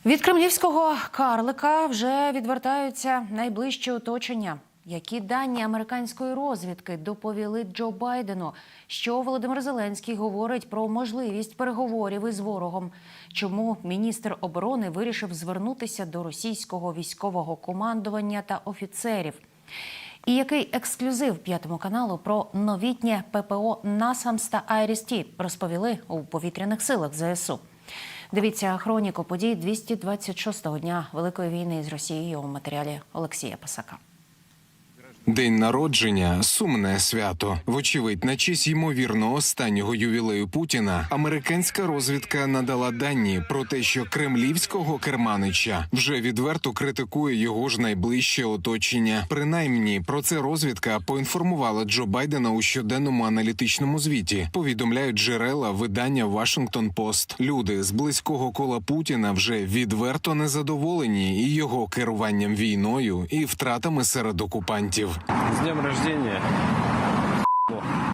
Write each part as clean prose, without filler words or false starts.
Від кремлівського карлика вже відвертаються найближчі оточення. Які дані американської розвідки доповіли Джо Байдену? Що Володимир Зеленський говорить про можливість переговорів із ворогом? Чому міністр оборони вирішив звернутися до російського військового командування та офіцерів? І який ексклюзив П'ятому каналу про новітнє ППО «Насамс» та «Айріс-Ті» розповіли у повітряних силах ЗСУ? Дивіться хроніку подій 226-го дня Великої війни з Росією у матеріалі Олексія Пасака. День народження – сумне свято. Вочевидь, на честь ймовірно останнього ювілею Путіна, американська розвідка надала дані про те, що кремлівського керманича вже відверто критикує його ж найближче оточення. Принаймні, про це розвідка поінформувала Джо Байдена у щоденному аналітичному звіті. Повідомляють джерела видання «Вашингтон-Пост». Люди з близького кола Путіна вже відверто незадоволені і його керуванням війною, і втратами серед окупантів. З днем рождения.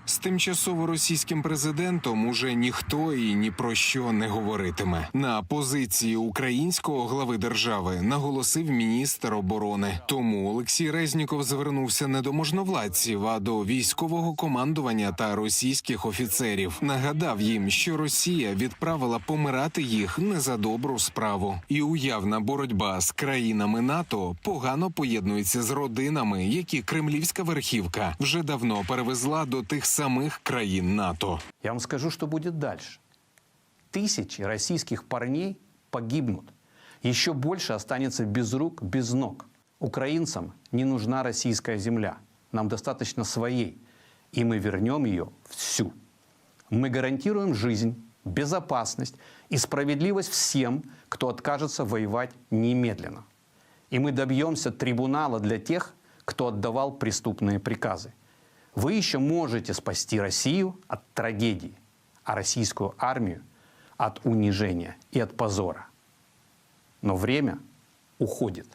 З тимчасово російським президентом уже ніхто і ні про що не говоритиме. На позиції українського глави держави наголосив міністр оборони. Тому Олексій Резніков звернувся не до можновладців, а до військового командування та російських офіцерів. Нагадав їм, що Росія відправила помирати їх не за добру справу. І уявна боротьба з країнами НАТО погано поєднується з родинами, які кремлівська верхівка вже давно перевезла до тих самих країн НАТО. Я вам скажу, что будет дальше. Тысячи российских парней погибнут. Еще больше останется без рук, без ног. Украинцам не нужна российская земля. Нам достаточно своей. И мы вернем ее всю. Мы гарантируем жизнь, безопасность и справедливость всем, кто откажется воевать немедленно. И мы добьемся трибунала для тех, кто отдавал преступные приказы. Вы еще можете спасти Россию от трагедии, а российскую армию от унижения и от позора. Но время уходит.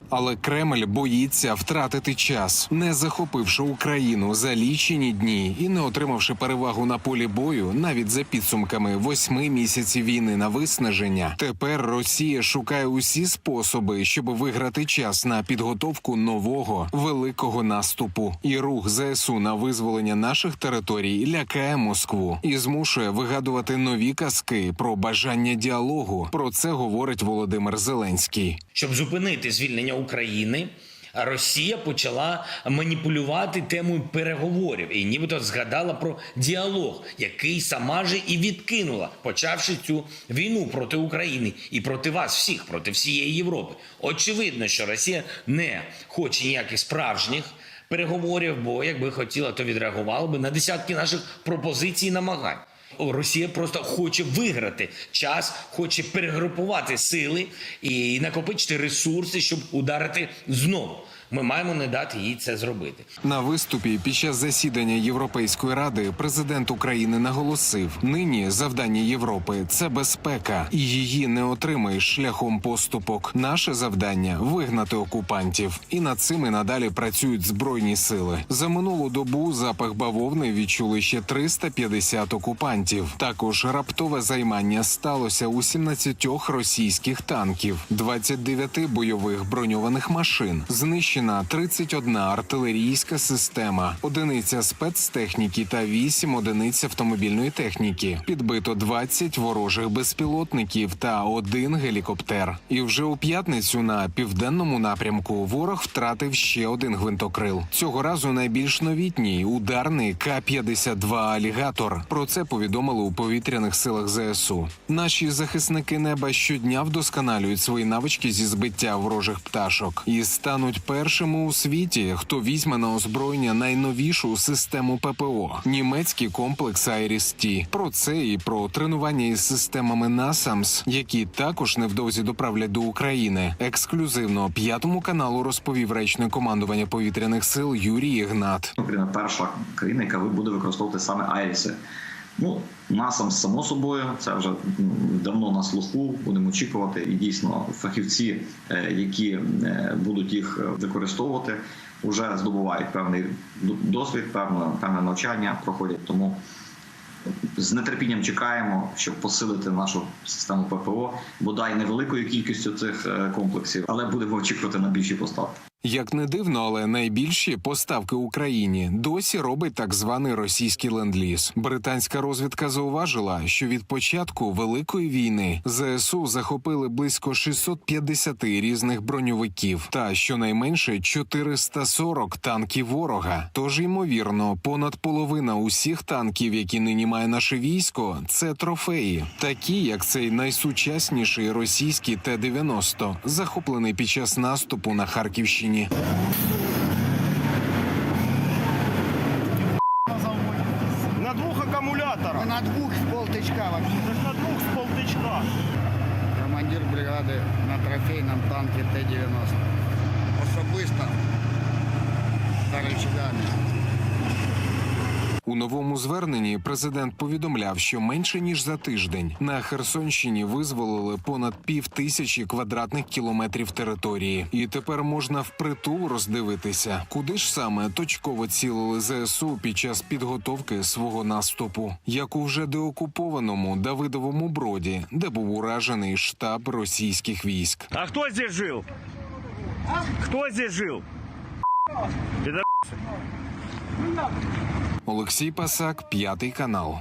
Але Кремль боїться втратити час, не захопивши Україну за лічені дні і не отримавши перевагу на полі бою навіть за підсумками 8 місяців війни на виснаження. Тепер Росія шукає усі способи, щоб виграти час на підготовку нового великого наступу. І рух ЗСУ на визволення наших територій лякає Москву і змушує вигадувати нові казки про бажання діалогу. Про це говорить Володимир Зеленський. Щоб зупинити звільнення України, Росія почала маніпулювати темою переговорів і нібито згадала про діалог, який сама же і відкинула, почавши цю війну проти України і проти вас всіх, проти всієї Європи. Очевидно, що Росія не хоче ніяких справжніх переговорів, бо якби хотіла, то відреагувала би на десятки наших пропозицій і намагань. Росія просто хоче виграти час, хоче перегрупувати сили і накопичити ресурси, щоб ударити знову. Ми маємо не дати їй це зробити. На виступі під час засідання Європейської ради президент України наголосив: нині завдання Європи – це безпека, і її не отримаєш шляхом поступок. Наше завдання – вигнати окупантів. І над цим і надалі працюють Збройні сили. За минулу добу запах бавовни відчули ще 350 окупантів. Також раптове займання сталося у 17 російських танків, 29 бойових броньованих машин, знищено 31 артилерійська система, одиниця спецтехніки та 8 одиниць автомобільної техніки. Підбито 20 ворожих безпілотників та 1 гелікоптер. І вже у п'ятницю на південному напрямку ворог втратив ще 1 гвинтокрил. Цього разу найбільш новітній – ударний К-52 «Алігатор». Про це повідомили у повітряних силах ЗСУ. Наші захисники неба щодня вдосконалюють свої навички зі збиття ворожих пташок і стануть першими у світі, хто візьме на озброєння найновішу систему ППО – німецький комплекс «Айріс-Ті». Про це і про тренування із системами «Насамс», які також невдовзі доправлять до України. Ексклюзивно П'ятому каналу розповів речник командування повітряних сил Юрій Ігнат. Україна перша країна, яка буде використовувати саме «Айріси». Насамс, само собою, це вже давно на слуху, будемо очікувати. І дійсно фахівці, які будуть їх використовувати, вже здобувають певний досвід, певне навчання проходять. Тому З нетерпінням чекаємо, щоб посилити нашу систему ППО, бодай невеликою кількістю цих комплексів, але будемо очікувати на більші поставки. Як не дивно, але найбільші поставки Україні досі робить так званий російський ленд-ліз. Британська розвідка зауважила, що від початку Великої війни ЗСУ захопили близько 650 різних броньовиків та щонайменше 440 танків ворога. Тож, ймовірно, понад половина усіх танків, які нині має наше військо, це трофеї. Такі, як цей найсучасніший російський Т-90, захоплений під час наступу на Харківщині. На 2 акумуляторах. На 2 з полтичка вообще. На 2 з полтичка. Командир бригади на трофейному танкі Т-90. Особисто за рычагами. У новому зверненні президент повідомляв, що менше ніж за тиждень на Херсонщині визволили понад 5000 квадратних кілометрів території. І тепер можна впритул роздивитися, куди ж саме точково цілили ЗСУ під час підготовки свого наступу. Як у вже деокупованому Давидовому Броді, де був уражений штаб російських військ. А хто здесь жив? Хто здесь жив? Олексій Пасак, 5 канал.